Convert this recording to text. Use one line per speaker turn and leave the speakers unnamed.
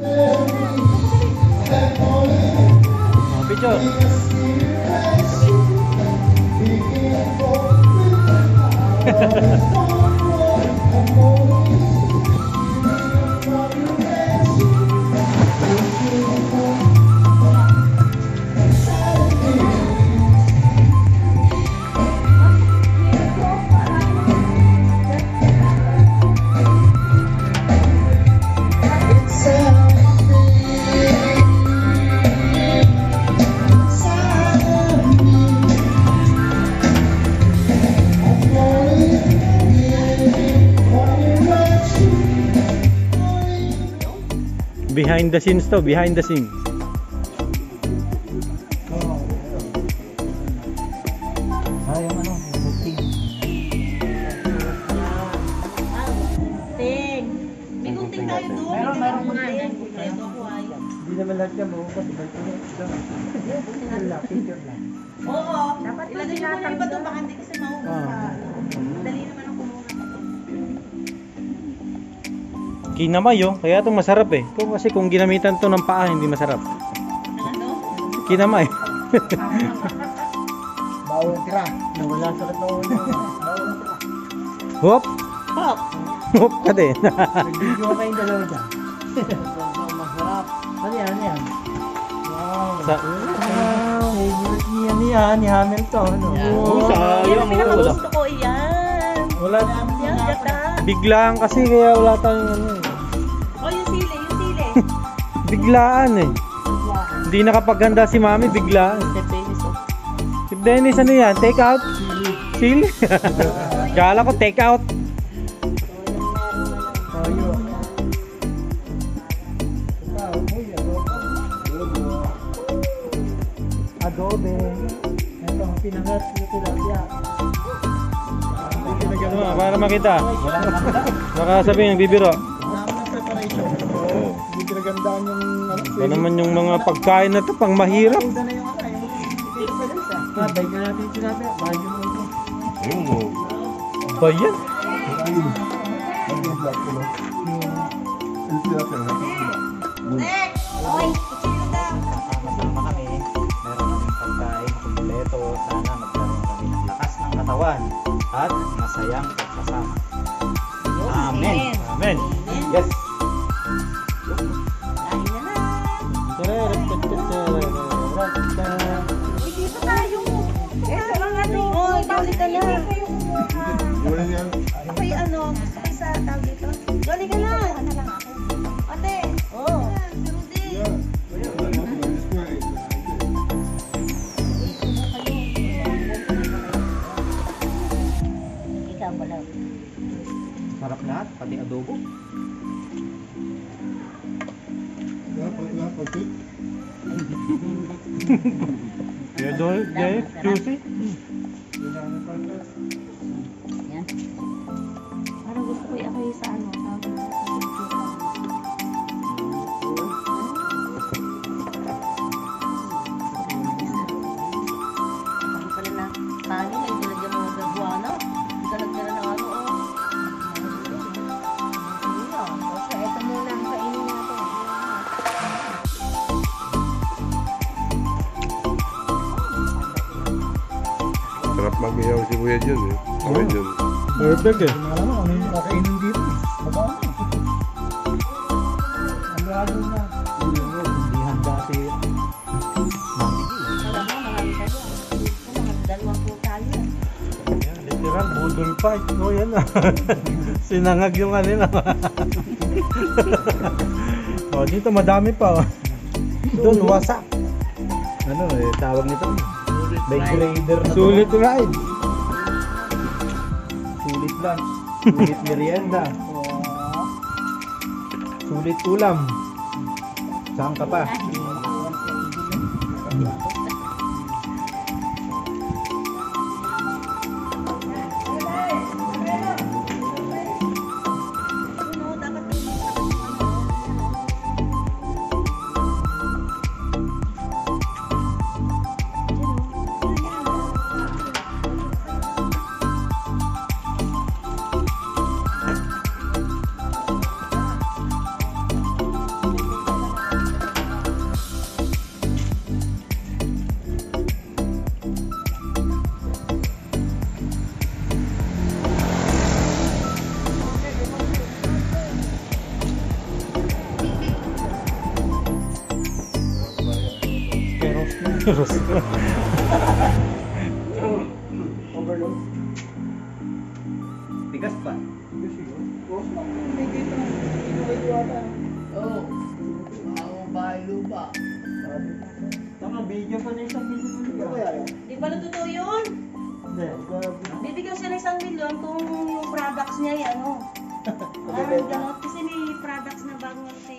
Oh, picture. Behind the scenes to, behind the scenes.
Ay, yung ano, booking.
Ting. May gunting tayo doon.
Meron mga
Kompleto ko ay.
Hindi naman lahat yan, mabukas. Iba ito. Picture lang.
Oo. Dapat ilagay mo muna iba doon. Baka hindi kasi mahuhulog. Dali naman ang kumuha.
Kinamay oh, kaya ito masarap eh. Kasi kung ginamitan to ng paa, hindi masarap.
Ano?
Kinamay.
Bawal tira. Nawala sa katawan. Bawal tira.
Hop!
Hop.
Hop ka din.
Nag-video kayong dalawa dyan. Masarap. Ano yan? Ano yan? Wow. Wow. Favorite niya niya. Ni Hamilton.
Oh, sayang.
Yan ang pinakagusto ko. Iyan.
Wala.
Yan, gata.
Biglaan kasi kaya wala tayong ano eh.
Oh, yung sili, yung sili.
Biglaan eh. Hindi nakapaghanda si Mami, biglaan. Si Dennis ano yan? Take out? Sili? Kala ko take out.
Adobe. Ito ang pinangat na tilapia.
Para makita. Baka sabihin nagbibiro.
Hindi pinagandaan yung
Ba naman yung mga pagkain na ito pang mahirap.
Uda na yung ano, yung babay ka natin yung tilapia. Bahay mo ito.
Ba yan?
Oy, kutsilo daw.
Kasama kami, meron kaming pagkain kumpleto. Sana magkaroon kami ng lakas ng katawan at masayang pagsasama. Amen.
Amen.
Yes.
Kain na na. Hindi pa tayo. Ito lang ano. Oh, balik ka na. Ako'y ano, gusto ko sa tawag dito. Balik ka na. Ano lang ako. Ate. Oh. Si Rudy. Ikaw pala.
Sarap lahat, pati adobo.
Kaya doon, juicy.
Yan. Parang gusto ko i-akoy sa ano, sa picture. Sabi pala na, tayo ay nilagyan mo ng gagwana. Hindi ka nagdala ng ano, oh. O siya, eto muna ang kainin natin.
Sarap mag-iyaw si Kuya Jun eh. Amin yun.
Perfect eh.
Alam mo, ano yung kakainin dito? Baba mo. Ang lalo na.
Hindi handa si Mami.
Alam mo, marami tayo. Mga dalawang po tayo.
Yan, literal, budol pa. Oh, yan ah. Sinangag yung kanila. Oh, dito madami pa. Oh. Doon, wasak.
Ano eh, tawag nito? Bike raider na to.
Sulit ride.
Sulit lunch. Sulit merienda. Sulit ulam. Saan ka pa?
Virus.
Overload.
Tigas pa.
Kasi yun. Boss lang, may dito ng inuway-iwata. Oo. Ako bahay lupa. Tama, bigyan pa na 1 milyon. Ano kaya yan?
Di ba totoo yun?
Hindi.
Bibigyan siya ng 1 milyon kung yung products niya yan, ano. Parang gano'n. Kasi may products na bagong ano si